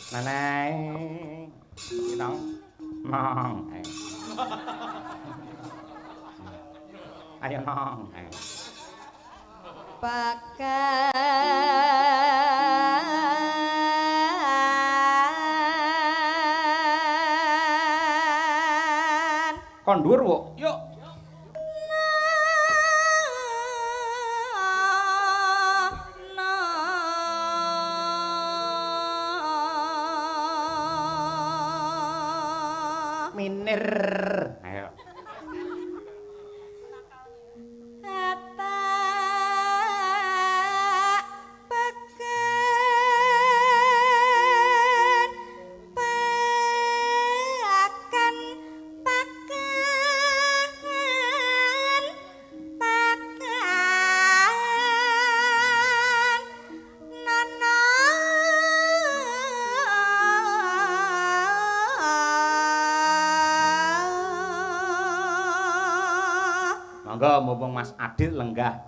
Neneng. Nong. Nong. Ayo nong. Pakan Kon dhuwur, Wuk. Yuk. Minir. Ayo. Monggo mumpung Mas Adit lenggah.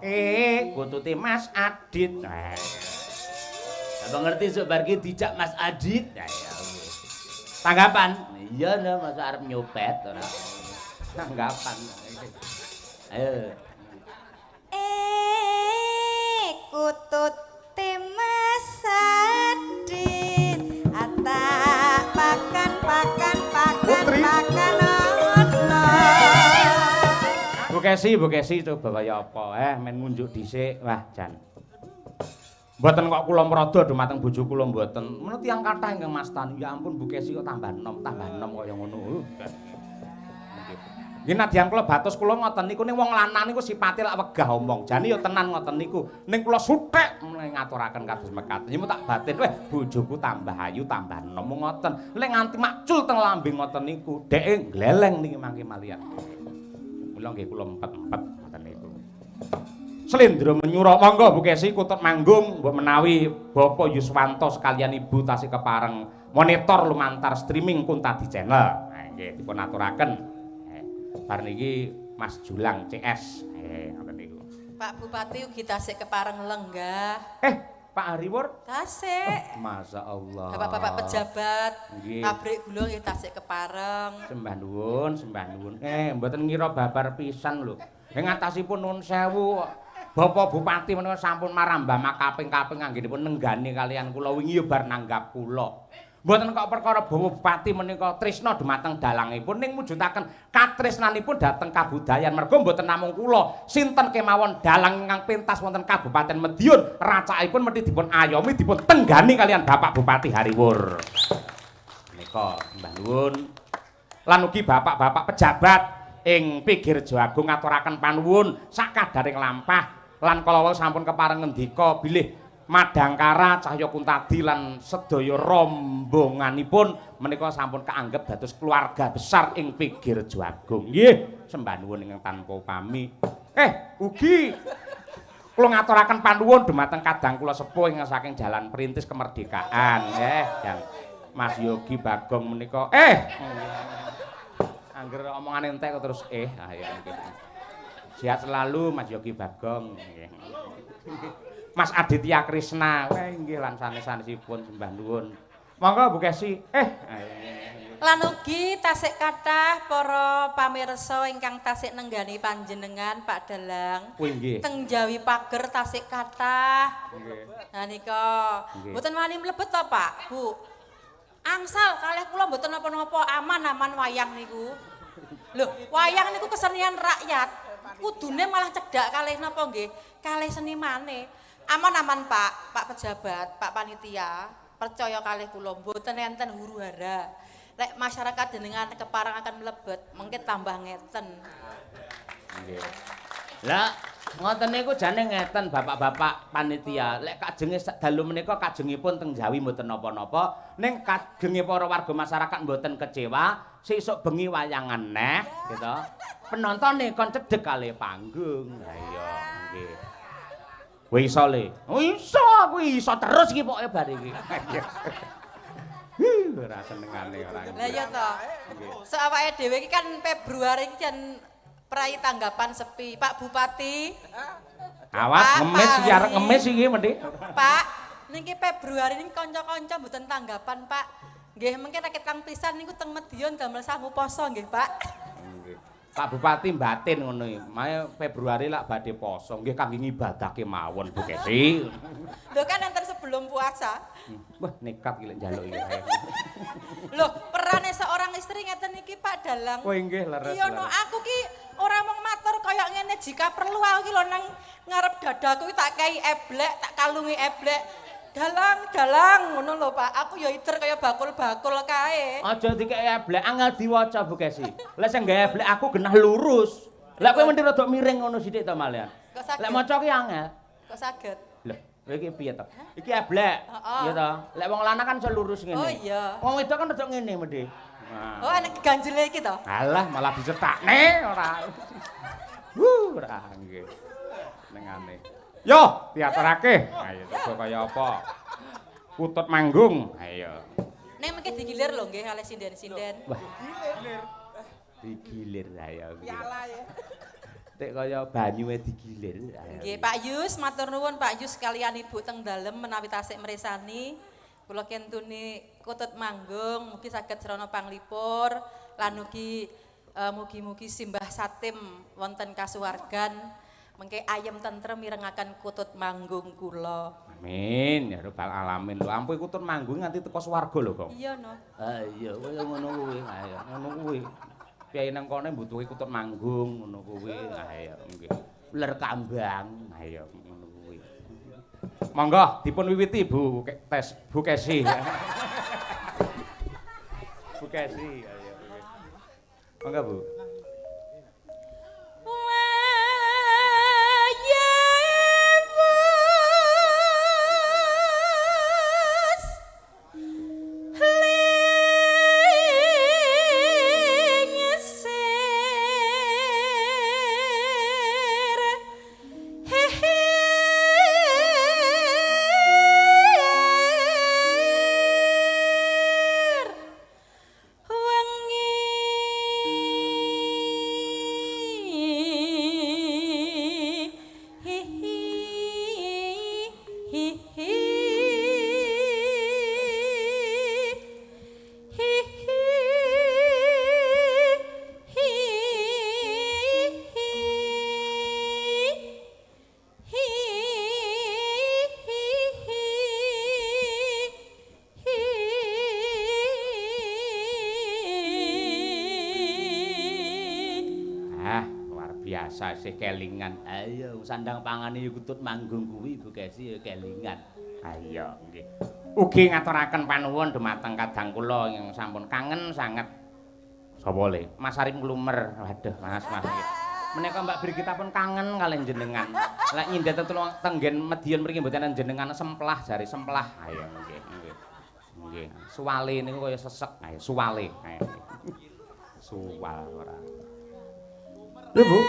Kututi Mas Adit. Apa ngerti sok bar ki dijak Mas Adit. Tanggapan? Iya nah masa arep nyopet ora. Tanggapan. Ayo. Kututi Mas Adit atak pakan Putri. pakan Bu Kesi coba kaya apa? Men ngunjuk dhisik. Wah, jan. Mboten kok kula mrada dumateng bojo kula mboten. Menawa tiyang kathah ingkang mastani. Ya ampun Bu Kesi kok tambah enom kaya ngono. Nggih nadyan kula batos kula ngoten niku ning wong lanang niku sipate lak wegah omong. Jane ya tenan ngoten niku. Ning kula suthek ngaturaken kados mekaten. Ya tak batin weh bojoku tambah ayu tambah enom ngoten. Lek nganti macul teng lambing ngoten niku, dheke gleleng niki mangke malian. Mula nggih kula empet-empet ngoten niku. Slendra menyura monggo Bu Kesi kutut manggung mbok menawi Bapak Yuswanto sekalian Ibu tasih kepareng monitor lumantar streaming Kuntadi Channel. Nah nggih dipun aturaken. Bar niki Mas Julang CS. Ngoten niku. Pak Bupati ugi tasik kepareng lenggah. Pak Hariwur Tasik. Masya Allah. Bapak-bapak pejabat, Nggih. pabrik gula nggih tasik kepareng. Sembah nuwun. Mboten ngira babar pisan lho. Ngatasipun nuwun sewu. Bapak Bupati menika sampun marambah kaping-kaping anggenipun nenggani kalian kula wingi ya bar nanggap kula. Mboten kok perkara Bapak Bupati menika tresna dumateng dalangipun ning mujudaken katresnanipun dhateng kabudayan. Mergo mboten namung kula, sinten kemawon dalang ingkang pentas wonten Kabupaten Madiun, racakipun mesti dipun ayomi dipun tenggani kalian Bapak Bupati Hariwur. Menika mbah nuwun. Lan ugi bapak-bapak pejabat ing pinggir Jagung ngaturaken panuwun sakadaring lampah. Lan kala wau sampun kepareng ngendika bilih Madangkara Cahya Kuntadi lan sedaya rombonganipun menika sampun kaanggep dados keluarga besar ing pinggir Jagung. Nggih, sembah nuwun ingkang tanpa upami. Ugi kula ngaturaken panuwun dumateng kadang kula sepuh ing saking Jalan Perintis Kemerdekaan. Dan Mas Yogi Bagong menika angger omongane entek kok terus ya nggih. Sehat selalu Mas Yogi Bagong nggih. Mas Aditya Krisna, nggih lan sanes-sanesipun sembah nuwun. Monggo Bu Kesi. Lan ugi tasik kathah para pamirsa ingkang tasik nenggani panjenengan Pak Dalang. Nggih. Teng Jawi Pager tasik kathah. Nggih. Nah nika mboten wani mlebet to Pak, Bu. Angsal kalih kula mboten napa-napa, aman-aman wayang niku. Lho, wayang niku kesenian rakyat. Kudune malah cedhak kalih napa nggih? Kalih senimane. Aman-aman Pak, Pak pejabat, Pak panitia. Percaya kalih kula mboten enten huru-hara. Lek masyarakat jenengan kepareng akan mlebet, mengke tambah ngeten. Nggih. Lah ngoten niku jane ngeten bapak-bapak panitia. Lek kajenge dalu menika kajengipun teng Jawi mboten napa-napa, ning kajenge para warga masyarakat mboten kecewa, sesuk bengi wayangan neh gitu. Penontone kon cedhek kalih panggung. Lah iya nggih. Kowe iso le. Iso aku iso terus iki pokoke bar iki. Ora senengane ora. Lah iya to. Sok awake dhewe iki kan Februari iki jan prai tanggapan sepi. Pak Bupati. Awas ngemis iki arek ngemis iki mendhi. Pak, niki Februari niki kanca-kanca mboten tanggapan, Pak. Nggih, mengke rakyat kang pisan niku teng Medion damel sangu poso nggih, Pak. Nggih. Pak Bupati batin ngono iki. Mae Februari lak badhe poso, nggih kangge ngibadahke mawon Bu Kesi. Lho kan enten sebelum puasa. Wah, nekat iki lek njaluk iki. Loh, perane seorang istri ngeten iki Pak Dalang. Oh nggih leres. Iya no, aku ki ora mung matur kaya ngene jika perlu aku ki lho nang ngarep dadaku ki tak kei eblek, tak kalungi eblek. Dalang ngono lho Pak. Aku ya ider kaya bakul-bakul kae. Aja dikek eblek, angel diwaca Bu Kesi. Lah sing gawe eblek aku genah lurus. Lah kowe mendhi rada miring ngono sithik to malian. Lek maca ki angel. Kok saged? Lho, iki piye to? Iki eblek. Iya to. Lek wong lanang kan iso lurus ngene. Oh iya. Wong wedok kan rada ngene mendhi. Nah. Oh, enek ganjele iki to? Alah, malah dicetakne ora. Ora nggih. Nengane. Yo, diaturake. Ayo coba kaya apa? Kutut manggung. Ayo. Nek mengke digilir lho nggih kalih sinden-sinden. Wah. Digilir ayo. Piala ya. Tek kaya banyuwe digilir. Nggih, Pak Yus, matur nuwun Pak Yus kalian Ibu teng dalem menawi tasik mresani. Kula kentuni kutut manggung, mugi saged srana panglipur lan ugi mugi-mugi simbah satim wonten kasuwargan. Mengke ayem tentrem mirengaken kutut manggung kula. Amin, ya rabbal alamin. Lho ampun kutut manggung nganti teko swarga lho, Kong. Iya no. Ha iya, kaya ngono kuwi. Ayo, ngono kuwi. Piye nang kene mbutuhi kutut manggung ngono kuwi. Ayo nggih. Uler kambang. Ayo ngono kuwi. Monggo dipun wiwiti Bu Kesi. Bu Kesi, ayo. Monggo Bu. Sasih kelingan. Ayo sandang pangane ya kutut manggung kuwi Bu Kesi ya kelingan. Ayo nggih. Ugi ngaturaken panuwun dumateng kadang kula yang sampun kangen sanget. Sapa le? Mas Arif Nglumer. Waduh, Mas nggih. Menika Mbak Brigita pun kangen kalih jenengan. Lek nyindet tenggen Medion mriki mboten jenengan semplah jare semplah. Ayo nggih, nggih. Nggih. Suwale niku kaya sesek. Ayo suwale. Ayo. Suwal ora. Lho Bu.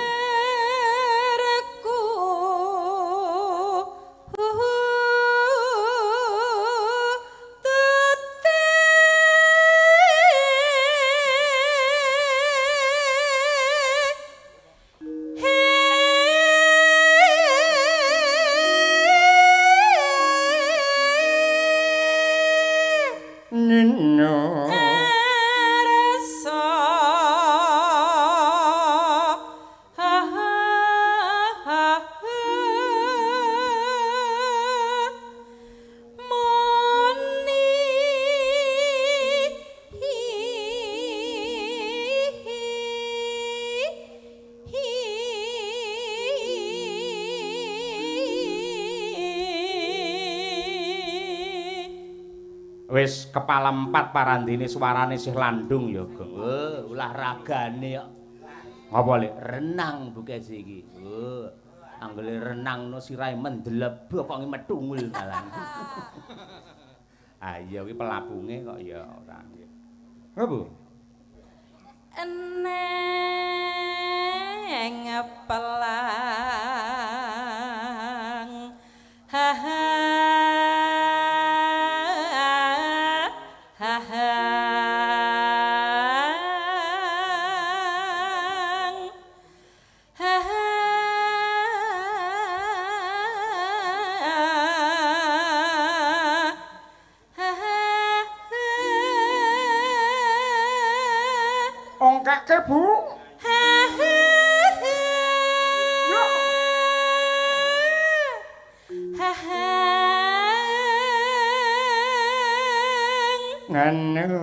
Wis kepala 4 parandene suarane sih landung ya, Gong. Olahragane kok. Apa lek renang Bu Kesi iki. Anggere renang no sirahe mendeleb kok metungul malah. Ah iya kuwi pelabunge kok ya ora nggih. Nggih Bu. Eneng pelang. Ha ha. ngongkake, Bu. Nganu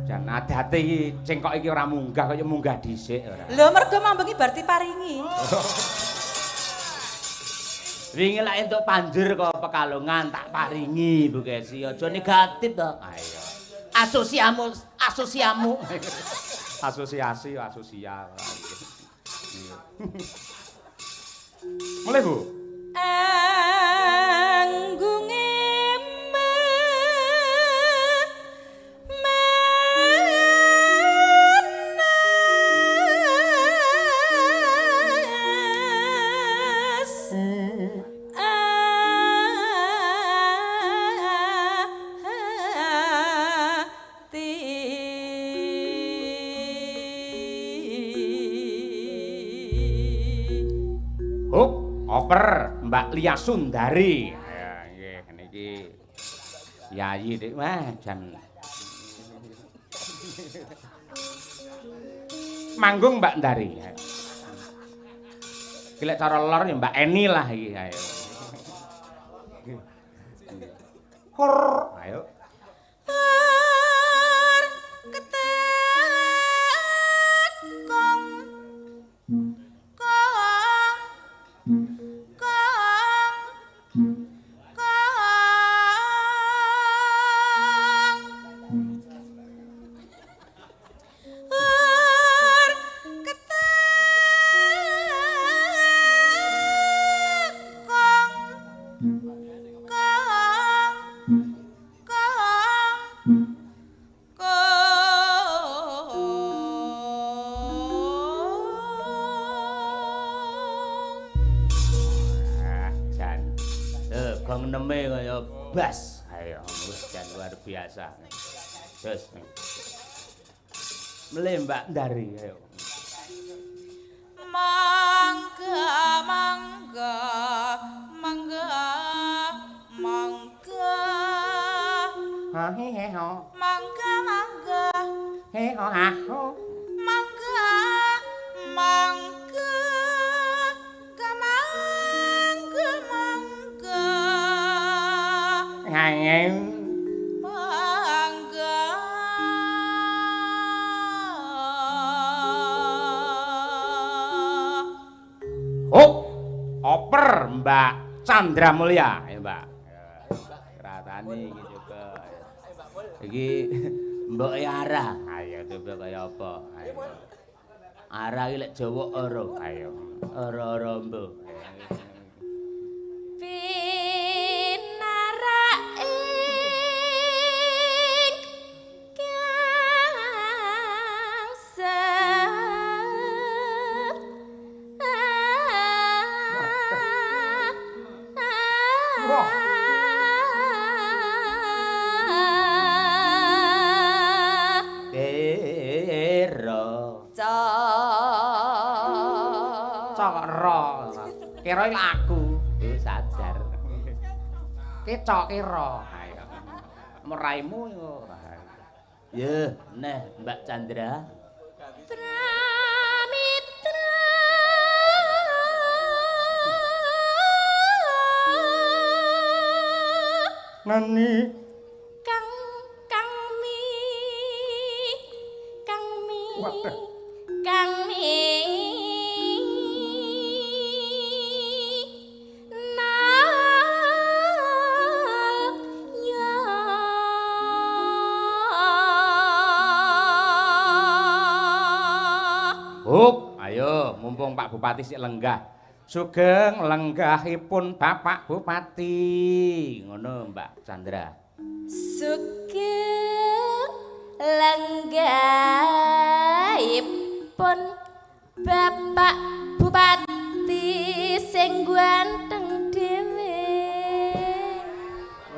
jan adate iki cengkok iki ora munggah kaya munggah dhisik ora. Lho mergo mambengi bar diparingi. Wingi lak entuk panjur kok Pekalongan tak paringi Bu Kesi. Aja negatif to. Ayo. Asosiamu. Asosiasi asosial. Mulai Bu. Anggunge Oper Mbak Lia Sundari. Ya nggih niki yayi dik wah jan manggung Mbak Ndari. Iki lek cara lor ya Mbak Eni lah iki ayo. Hor ayo. Bas, ayo, jan luar biasa. Terus, mulai Mbak Ndari, ayo. Mangga. Heho. Mangga. Heho haho. Mangga. Ngangeng. Mangga. Oh, oper Mbak Chandra Mulya, ya Mbak. Ratani iki juga. Iki Mbok Ara. Ayo coba kaya apa? Ayo. Ara iki lek Jawa ora. Ayo. Ora mbok. Kira aku, sadar. Kecok kira. Ayo. Meraimu ora. Yeh, neh Mbak Chandra. Pramitra. Nani Kang mi. Ayo, mumpung Pak Bupati sik lenggah. Sugeng lenggahipun Bapak Bupati. Ngono Mbak Chandra. Sugeng lenggahipun Bapak Bupati sing ganteng dhewe.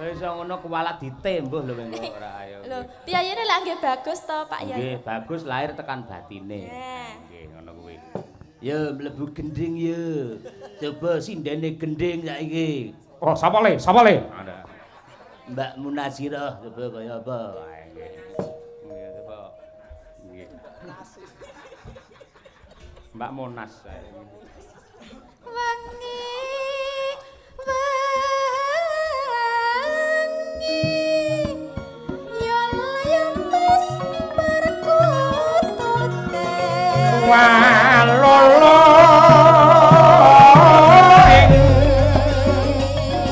Wis ngono kuwalat ditembuh lho mengko ora ayo. Lho, piyayene lak nggih bagus to Pak Yai. Nggih, bagus lahir tekan batine. Nggih. Nggih, ngono kuwi. Ya mlebu gending ya. Coba sindene gending saiki. Oh, sapa le? Sapa le? Mbak Munasirah coba kaya apa? Nggih, coba. Nggih. Mbak Monas. Wangi walolo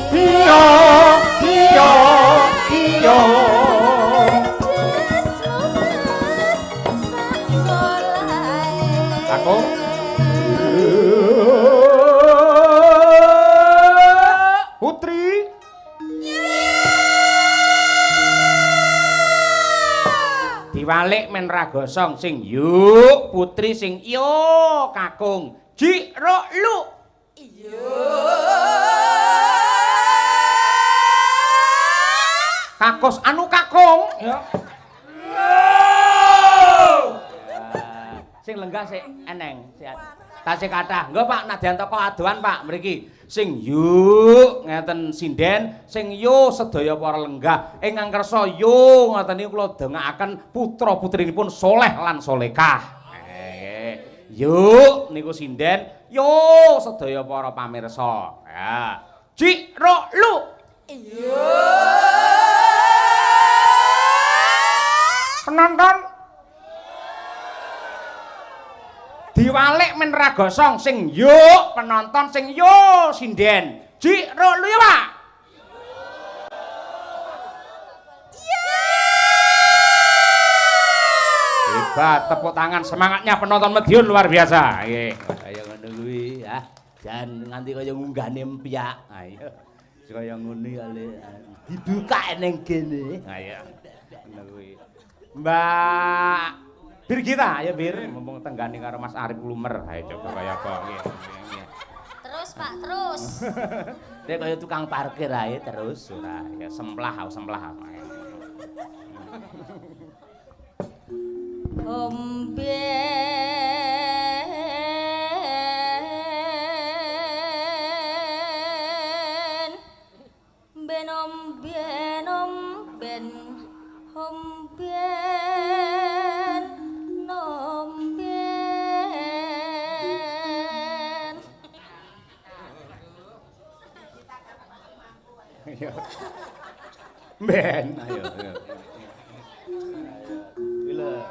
iya iya iya aku putri diwalik men ragosong sing yuk putri sing yo kakung jiro lu kakos anu kakung ya sing lenggah sik eneng tasih kathah engko Pak nadyan teko adohan Pak mriki sing yuk ngeten sinden sing yo sedaya para lenggah ingkang kersa yo ngoten niku kula dongaaken putra putrinipun soleh lan solekah yuk niku sinden yo sedaya para pamirsa ya jiro lu penonton diwalik men ragosong sing yuk penonton sing yo sinden jiro lu ya Pak hebat tepuk tangan semangatnya penonton Madiun luar biasa nggih kaya ngono kuwi ya jan nganti kaya ngunggane empyak ayo kaya ngono kali dibuka ning kene ayo ngono kuwi Mbak Birgita, ayo Bir, mumpung tenggani karo Mas Arif Lumer. Ayo coba kaya apa nggih. Terus Pak, terus. Dek kaya tukang parkir ae terus ora ya semplah. Ben, ayo. Wila.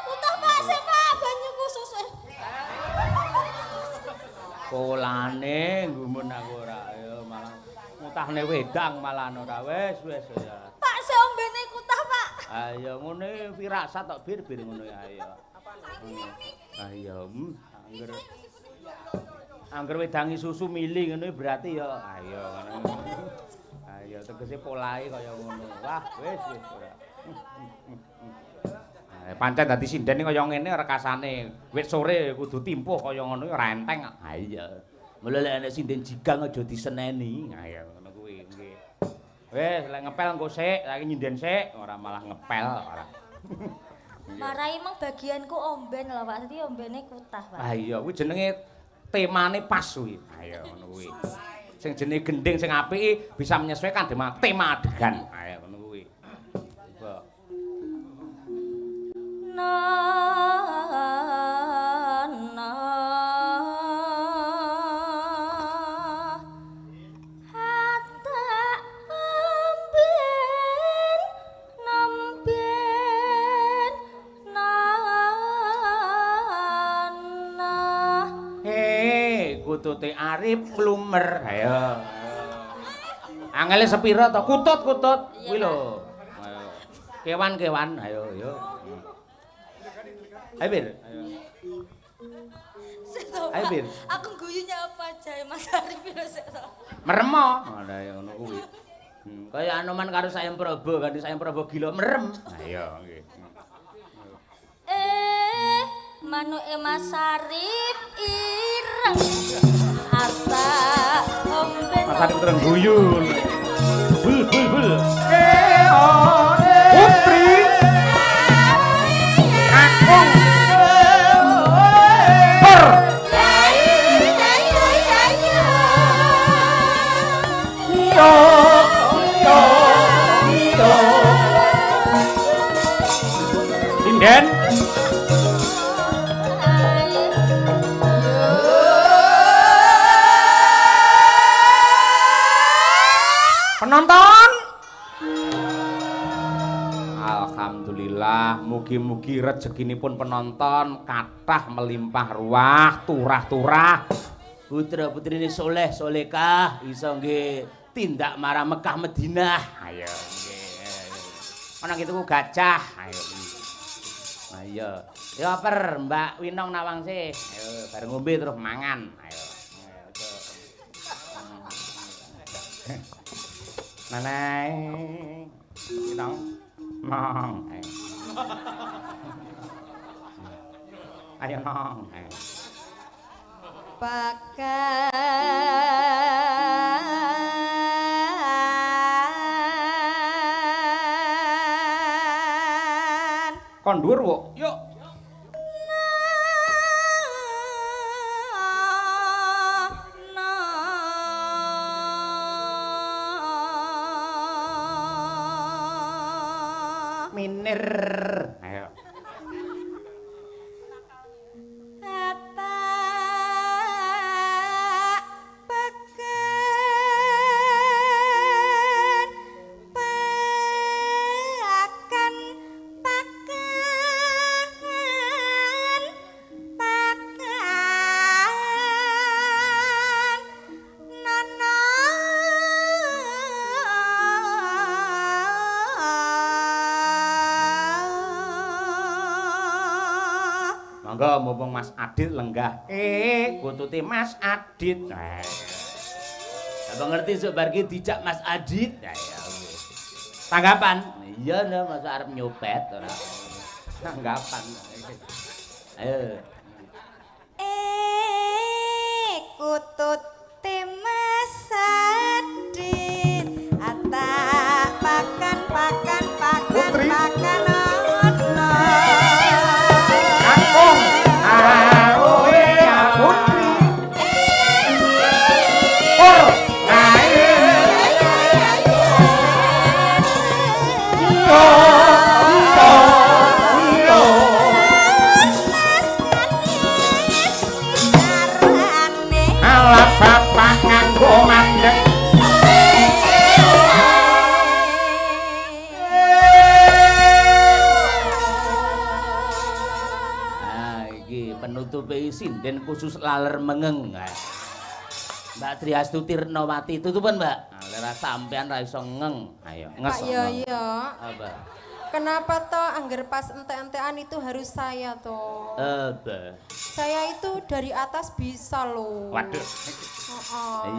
Utah Pak, sik Pak, banyuku susu. Polane gumun aku ora ayo malah mutahne wedang malah ora wis ya. Pak, sik ombene kutah Pak. Ayo ngene firasat tok bir ngono ya ayo. Ayo, angger wedangi susu mili ngono berarti ya ayo ngono. Ayo tegese polahe kaya ngono. Wah, wis ora. Pancen dadi sinden kaya ngene rekasane. Wit sore kudu timpuh kaya ngono ora enteng. Ha iya. Mula lek ana sinden jigang aja diseneni. Ayo ngono kuwi nggih. Wis lek ngepel engko sik, saiki nyinden sik, ora malah ngepel ora. Marai mong bagianku omben lho Pak, dadi ombene kutah Pak. Ah iya, kuwi jenenge temane pas kuwi. Ayo ngono kuwi. Sing jenenge gending sing apik bisa menyesuaikan dengan tema adegan. Ayo ngono kuwi. Coba. Kutute Arif Lumer. Ayo. Angele sepira to? Kutut. Kuwi lho. Ayo. Kewan-kewan. Ayo, yo. Ayo, Bir. Ayo. Ayo, Bir. Aku guyunya apa aja Mas Arif sik to. Meremo. Ayo ngono kuwi. Kaya anoman karo Sayem Prabu, ganti Sayem Prabu gila merem. Ayo, nggih. Manuke Mas Arif ireng harta omben Mas Arif terus guyu bul putri kakung per mugi-mugi rezekinipun penonton kathah melimpah ruah, turah-turah. Putra-putrine soleh solekah iso nggih tindak marang Mekah Madinah. Ayo nggih. Ana gitu gajah. Ayo. Ayo. Ya per Mbak Winong Nawangse. Ayo bareng ngombe terus mangan. Ayo. Neneng. Winong. Nong. Ayo nong. Ayo. Pakan Kon dhuwur, Wuk. Yuk. Minir. Ayo. Monggo mumpung Mas Adit lenggah. Kututi Mas Adit. Abang ngerti sok bar ki dijak Mas Adit. Ya Tanggapan? Iya nah masa arep nyopet ora. Tanggapan. Ayo. Kututi Mas Adit atak pakan Putri. pakan ono Kakung. Aoe putri. Or. Ae. Yo. Yo. Alah bapak nganggo mandek. Penutupe sinden khusus laler mengeng. Mbak Triastuti Retnawati tutupan, Mbak. Lera sampean ra iso ngeng. Ayo, nges. Pak Yoyo. Apa? Kenapa toh angger pas ente-entean itu harus saya toh? Apa? Saya itu dari atas bisa loh. Waduh.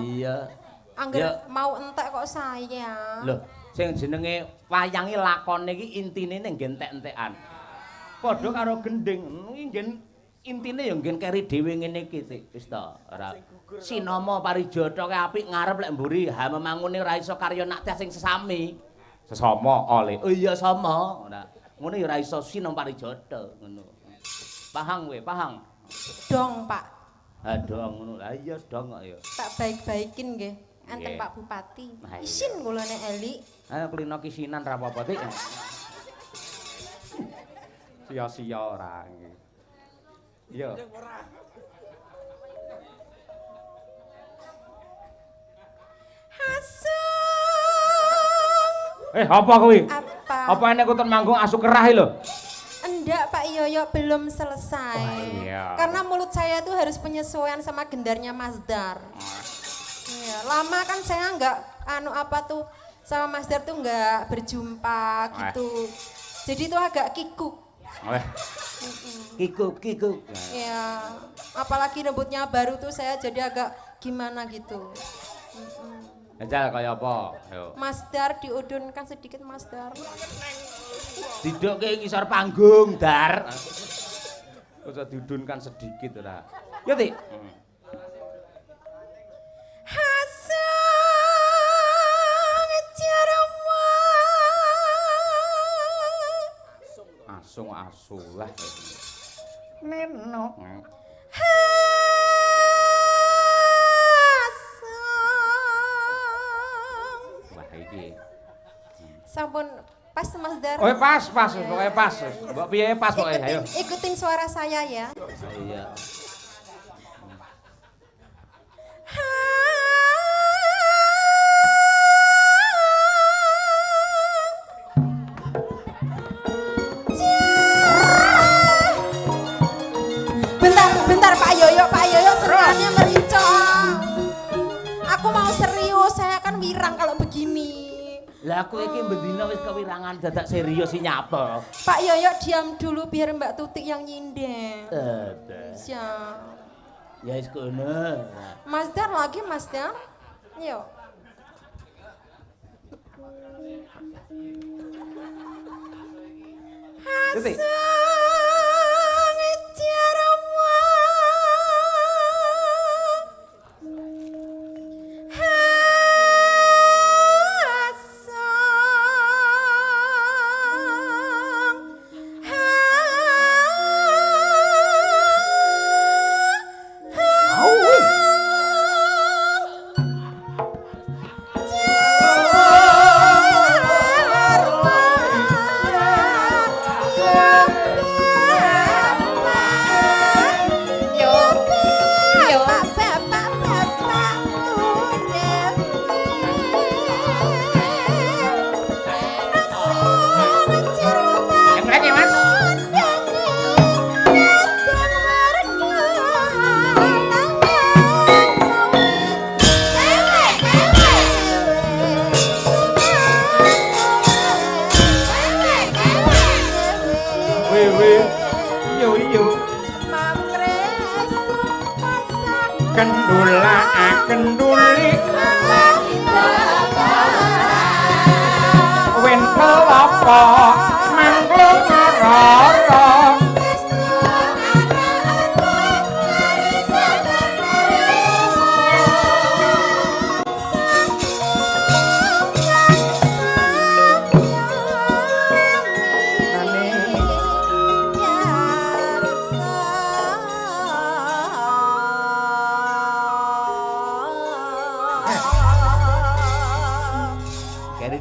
Iya. Angger Ya. mau entek kok saya. Loh, sing jenenge wayange lakone iki intine ning entek-entekan. Padha karo gending. Nggih intine ya nggen keri dhewe ngene iki wis ta. Ora sinama parijata ke apik ngarep lek mburi ha memangune ora iso karya nak sing sesami. Sesama oleh. Oh iya sama. Ora. Ngono ya ora iso sinama parijata ngono. Paham kowe, paham? Dong, Pak. Ha dong ngono. Lah iya dong kok ya. Tak baik-baikin nggih. Enten Nggih. Pak Bupati. Nah, iya. Isin kula nek Eli. Ayo klino kisinan ra apa-apa Tik. Sia-sia ora. Iya. Apa kuwi? Apa? Apa enek kutun manggung asu kerah lho? Enggak, Pak Yoyo belum selesai. Oh, iya. Karena mulut saya tuh harus penyesuaian sama gendarnya Mas Dar. Iya, lama kan saya enggak sama Mas Dar tuh enggak berjumpa gitu. Jadi itu agak kikuk. Kikuk. Iya, apalagi rambutnya baru tuh saya jadi agak gimana gitu. Jajal kaya apa? Yo. Mas Dar diudunkan sedikit Mas Dar. Didokke ngisor panggung, Dar. Usah diudunkan sedikit ora. Yo, Tik. Asu lah. Neno. Wah iki. Sampun pas Mas Dar. Oh pas, pokoknya pas. Mbok piye pas pokoke, ayo. Ikutin suara saya ya. Iya. Bentar Pak Yoyo seriusnya merincong. Aku mau serius, saya kan wirang kalau begini. Lah aku iki bendina wis kewirangan dadak serius sih nyapa. Pak Yoyo diam dulu biar Mbak Tutik yang nyinden. Siap. Ya wis kono. Mas Dar lagi Mas Dar. Yuk. Tutik.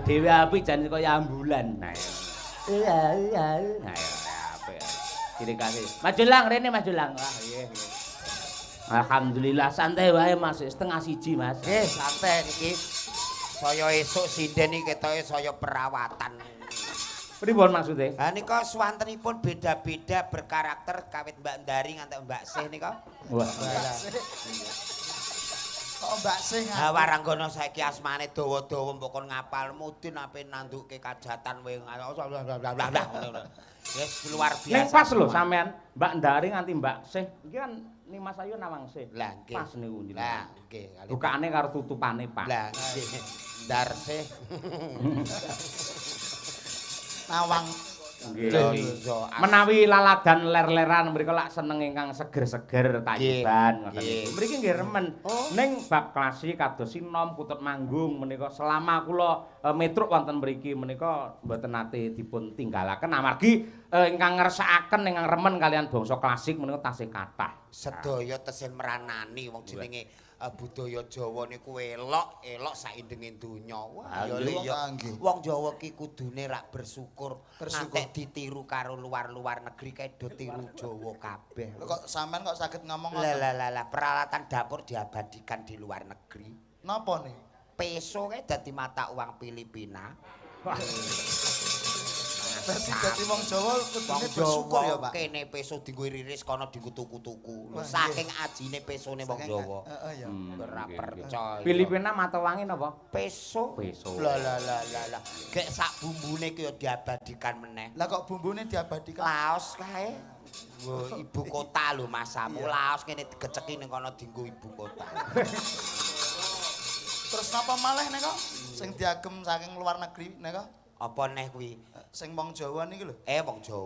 Dewi api jan kaya ambulan. Nah. Iya. Nah, apik. Ciri kasih. Maju lang rene maju lang. Wah, nggih. Alhamdulillah santai wae Mas, setengah siji Mas. Nggih, santai niki. Saya esuk sinden iki ketoke saya perawatan. Pripun maksude? Ha nika swantenipun beda-beda berkarakter kawit Mbak Ndari nganti Mbak Sih nika. Wah. Kok Mbak Sih Ha Waranggana saiki asmane dawa-dawa mbok kon ngapal mudin ape nanduke kajatan we Yes, luar biasa. Ning pas lho sampean Mbak Ndari nganti Mbak Sih. Iki kan Nimas Ayu nawang Sih. Lah nggih. Pas niku njenengan. Lah nggih. Bukane karo tutupane, Pak. Lah nggih. Ndar Sih. Nawang menawi laladan ler-leran mriko lak seneng ingkang seger-seger Tayuban ngoten niku. Mriki nggih remen. Ning bab klasik kados sinom kutut manggung menika selama kula metruk wonten mriki menika mboten nate dipun tinggalaken amargi ingkang ngersakaken ingkang remen kalian bangsa klasik menika tasih kathah. Sedaya tesih meranani wong jenenge budaya Jawa niku elok saindenge donya. Wah ya wong Jawa ki kudune rak bersyukur. Nanti ditiru karo luar-luar negeri kae do tiru Jawa kabeh. Kok sampean kok saged ngomong Lah peralatan dapur diabadikan di luar negeri. Napa nih? Peso kae dadi mata uang Filipina. Berarti dadi wong Jawa kudune bersyukur ya, Pak. Kene peso dienggo riris kono dienggo tuku-tuku. Saking ajine pesone wong Jawa. Heeh ya. Ora percaya. Filipina mata wangi napa? Peso. Lah. Gek sak bumbune ki ya diabadikan meneh. Lah kok bumbune diabadikan? Laos kae. Ibu kota lho masamu. Laos kene digeceki ning kono dienggo ibu kota. Terus napa malih nek kok sing diagem saking luar negeri nek kok? Apa neh kuwi? Sing wong Jawa niki lho.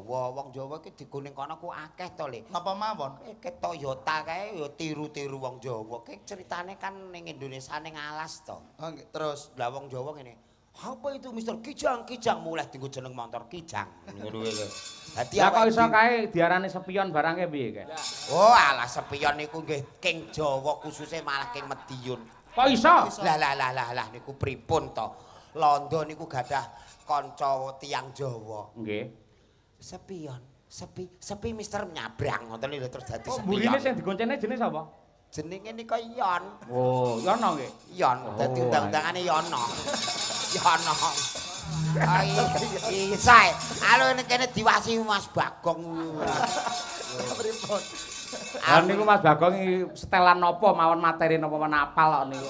Wong Jawa ki diguning kono ku akeh to, Le. Napa mawon? Ke Toyota kae ya tiru-tiru wong Jawa. Ki ceritane kan ning Indonesia ning alas to. Oh nggih, terus lah wong Jawa ngene. Apa itu Mister Kijang mulai dienggo jeneng motor Kijang. Ngono kuwi lho. Dadi lah kok iso kae diarani spion barangke piye kae? Oh, alah spion niku nggih king Jawa khususnya malah king Medion. Kok iso? Lah niku pripun to? Londo niku gadah kanca tiyang Jawa. Nggih. Sepi Mister nyabrang ngoten lho terus dadi sepi. Burine sing digoncene jenis apa? Jenenge nika Yon. Oh, Yono nggih. Yon, dadi undang-undangane Yono. Yono. Sae. Alo kene diwasi Mas Bagong. pripun? Lah niku Mas Bagong setelan napa mawon materi napa menapal kok niku.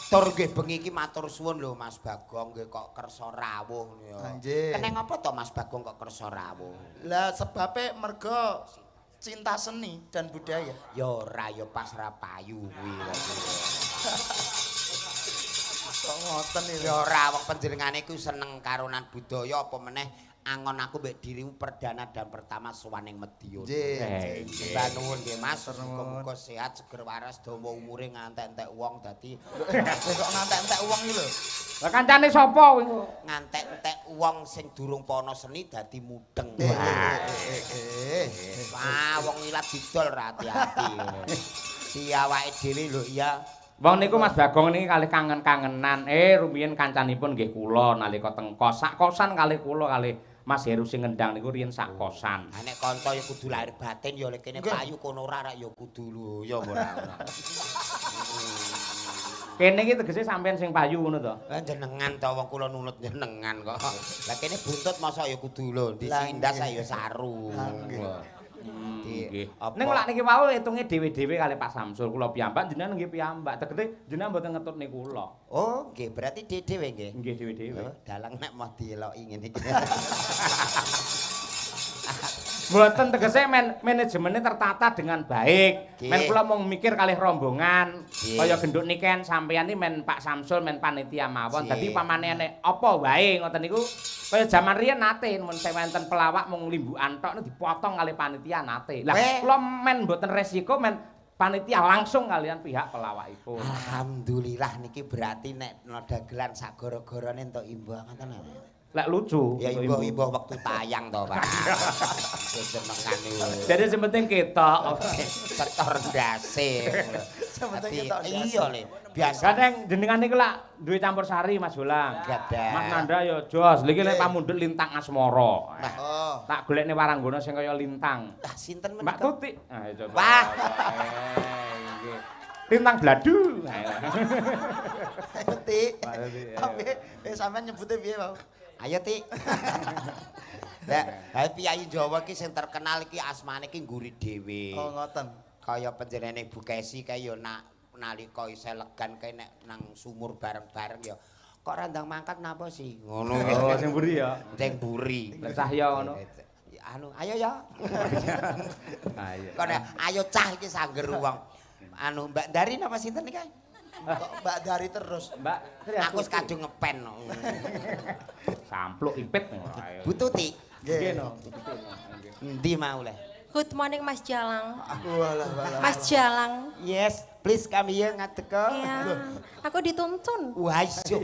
Tur nggih bengi iki matur suwun lho Mas Bagong nggih kok kersa rawuh ya. Nggih. Keneng apa to Mas Bagong kok kersa rawuh? Lah sebabe mergo cinta seni dan budaya. Ya ora ya pas ra payu kuwi. Kok ngoten iki. Ya ora wong panjenengane iku seneng karonan budaya apa meneh angon aku mbek dirimu perdana dan pertama sowaning Madiun. Nggih. Mbah nuwun nggih Mas, muga-muga sehat seger waras dawa umure ngantek-entek wong dadi Kok ngantek-entek wong iki lho. Lah kancane sapa kuwi? ngantek-entek wong sing durung pono seni dadi mudeng. Wah, wong ilat didol ra hati-hati. Si awake dhewe lho iya. Wong niku Mas Bagong niki kalih kangen-kangenan. Rumiyin kancanipun nggih kula nalika teng kos. Sak kosan kalih kula kalih Mas Heru sing ngendang niku riyen sak kosan. Nek kanca ya kudu lahir batin ya lek kene payu kono ora ya kudu lho ya ora. Kene iki tegese sampean sing payu ngono to. Lah jenengan to wong kula nunut jenengan kok. Lah kene buntut mosok ya kudu lho disindas ya saru. Nggih. Ning lak niki wau hitunge dhewe-dhewe kali Pak Samsul kula piyambak jenengan nggih piyambak. Tegese jenengan mboten ngetutne kula. Oh, nggih berarti dhewe nggih. Nggih dhewe-dhewe. Oh, dalang nek mau dieloki ngene iki. Mboten tegese manajemennya tertata dengan baik. Men kula mung mikir kalih rombongan kaya genduk niken sampeyan iki men Pak Samsul men panitia mawon. Dadi pamane apa wae ngoten niku kaya jaman riyen nate mun wonten pelawak mung limbukan tok dipotong kalih panitia nate. Lah kula men mboten resiko men panitia langsung kalian pihak pelawakipun. Alhamdulillah niki berarti nek dagelan sak gara-garane entuk imbang ngoten lho. Lek lucu. Ya imbang waktu tayang to, Pak. Senengan niku. Jadi sing penting ketok. Setor ndase. Sepenting ketok ndase. Iya le. Biasa Kadang jenengan niku lak duwe campur sari Mas Jolang. gadah. Mas Nanda ya jos. Lha iki lek pamundhut lintang asmara. Oh. Tak golekne waranggana sing kaya lintang. Lah sinten Mbak menika? Tutik. Ah coba. Wah. Nggih. Lintang bladu. Ayo Tik. Pak Tutik, ayo. Tapi sampean nyebute piye, Pak? Ayo Tik. Lah piyayi Jawa iki sing terkenal iki asmane iki Ngguri dhewe. Oh, ngoten. Kaya panjenengane Bu Kesi kae ya nalika isih legan kae nek nang sumur bareng-bareng ya kok randang mangkat napa sih ngono Oh, sing mburi ya. sing buri Lek Cahya ngono. anu ayo ya Ayo. kok nek ayo cah iki sangger wong anu Mbak Dari napa sinten iki Kok Mbak Dari terus. Mbak, aku wis kadung ngepen sampluk ipit ngono ae. Bu Tuti Nggih no. endi mau le Good morning Mas Jalang. Walah. Mas Jalang. yes please come here ngadeka Iya. Aku dituntun. wah iso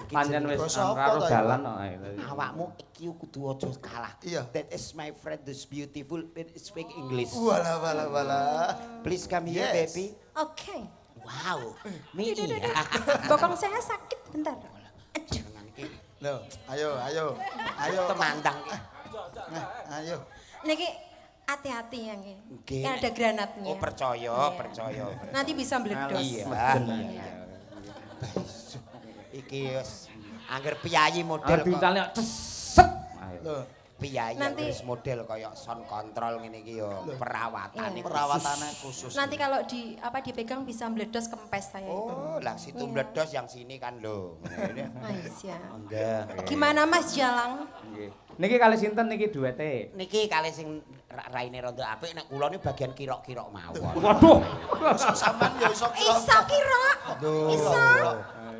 Pancen wis Basa apa karo to, dalan no ae. awakmu iki kudu aja kalah. Iya. That is my friend is beautiful it speak English. Walah. Please come here Yes. baby. Oke. Wow. Mi iya. Bokong saya sakit bentar. Jangan iki Loh, ayo. temandang iki. Nah, ayo. Niki hati-hati ya nggih. Nggih. Kan ada granatnya. Oh percaya. Nanti bisa meledos. Iya. Iki wis angger piyayi model Aduh kok. tali ceset. Ayo. Loh, Piyayi Nanti- wis model kaya sound control ngene iki ya perawatane. perawatannya khusus. Nanti kalau dipegang bisa meledos kempes saya. Oh, lah situ meledos yang sini kan lho. Aisyah. Enggak. Gimana Mas Jalang? Nggih. Niki kali sinten niki duete? Niki kali sing raine rada apik nek kula ni bagian kirok-kirok mawon. Waduh. Sampean ya iso Iso kira. Iso.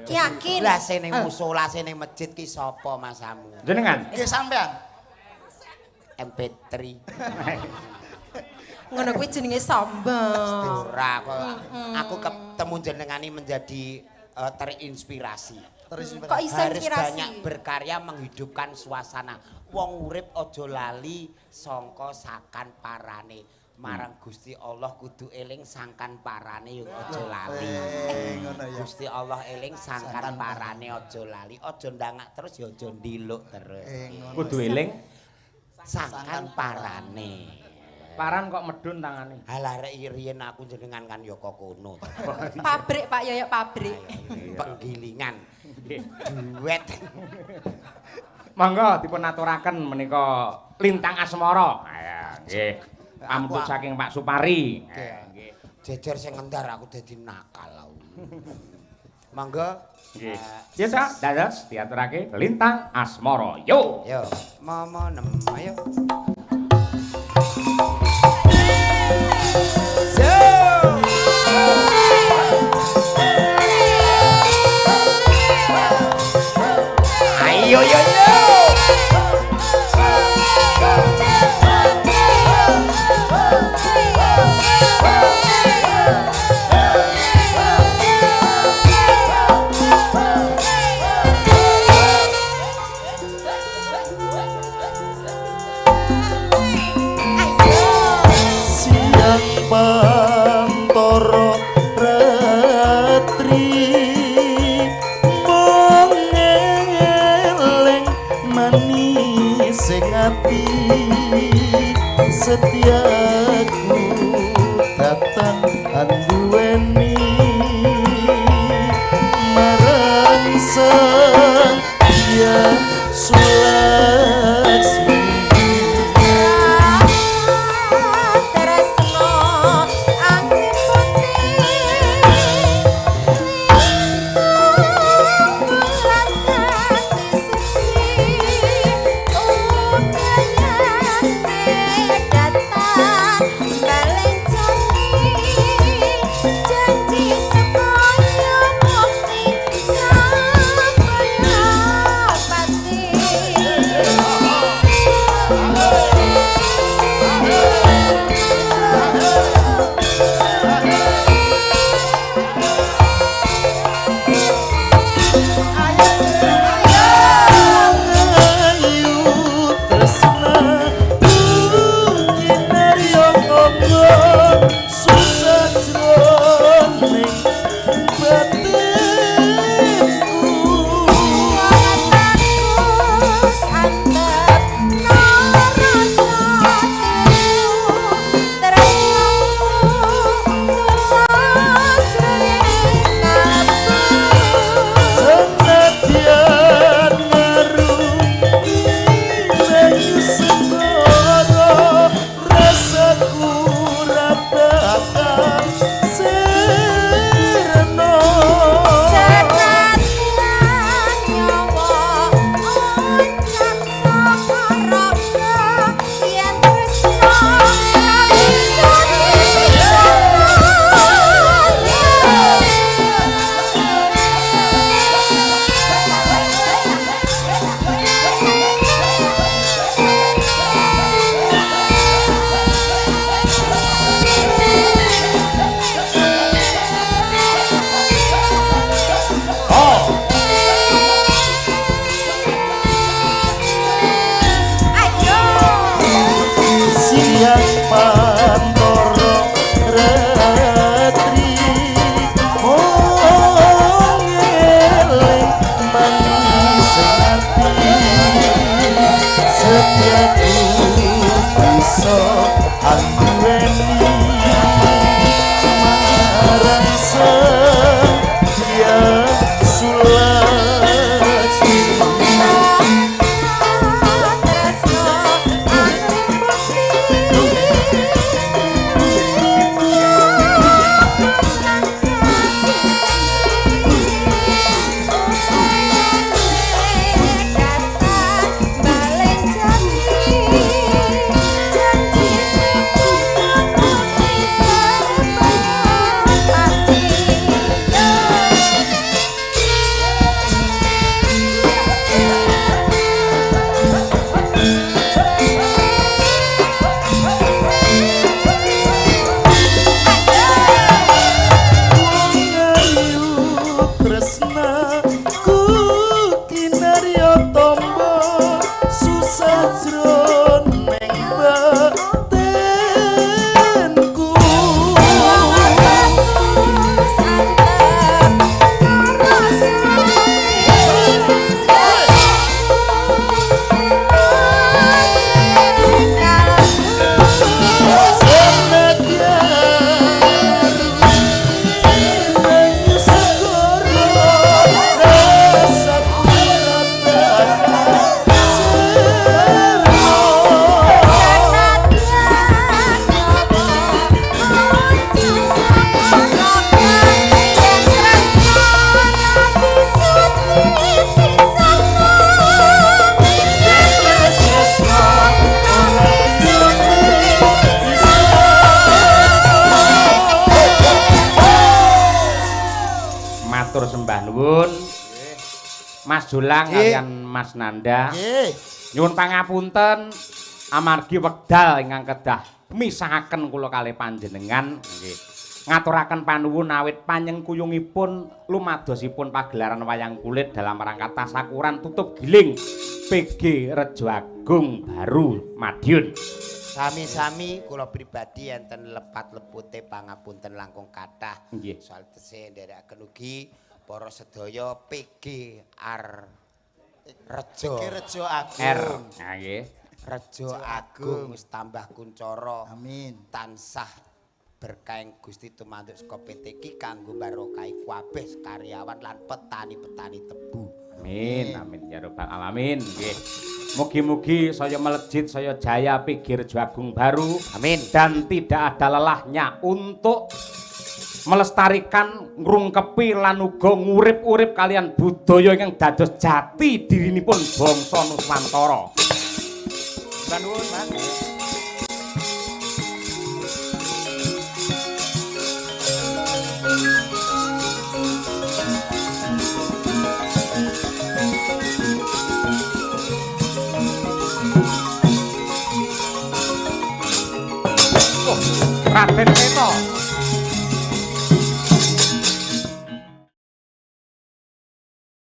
Yakin. Lah sing ning musala sing ning masjid ki sapa masamu? Jenengan. nggih sampean. MP3. Ngono kuwi jenenge sombong. Ora kok. Aku ketemu jenengani menjadi terinspirasi. Kok iso Harus inspirasi? banyak berkarya menghidupkan suasana. Wong urip aja lali sangka sakan parane. Marang Gusti Allah kudu eling sangkan parane aja lali. Ngono ya. Gusti Allah eling sangkan parane aja lali. Aja ndangak terus ya aja ndiluk terus. Kudu eling. Sangkan parane. Paran kok medun tangane. Halah rek riyen aku jenengan kan ya kok kono. Pabrik Pak Yoyo pabrik. Penggilingan. Duet. Monggo dipun aturaken menika Lintang Asmara. Ayo, nggih. Pamutut saking Pak Supari. Nggih. Jejer sing ngendar aku dadi nakal aku. Mangga. Nggih. Biasa dados diaturake Lintang Asmara. Yo. Yo, mama nem ayo. Ayo yo yo. Pantoro retri mengeleng manis sing ati setiaku datang anduweni marang sang ya Sulasmi. matur sembah nuwun. Mas Jolang kalian Mas Nanda. Nggih. Nyuwun pangapunten amargi wekdal ingkang kedah misahaken kula kalih panjenengan nggih. Ngaturaken panuwun awit panyengkuyungipun lumadosipun pagelaran wayang kulit dalam rangka tasakuran tutup giling PG Rejo Agung Baru Madiun. Sami-sami kula pribadi enten lepat-lepute pangapunten langkung kathah. Nggih. Soal tesih nderekaken ugi para sedaya PG Rejo. PG Rejo Agung. R. Nah, nggih. Rejo Agung wis tambah kuncara. Amin. Tansah berkaing Gusti tumantuk saka PT iki kanggo barokahi kabeh karyawan lan petani-petani tebu. Amin, amin ya rabbal alamin. Nggih. Mugi-mugi saya melejit, saya jaya PG Rejo Agung Baru. Amin. Dan tidak ada lelahnya untuk melestarikan, ngrungkepi lan uga ngurip-urip kalian budaya ingkang dados jati dirinipun bangsa Nuswantara. Nuwun, Mas. Raden Seta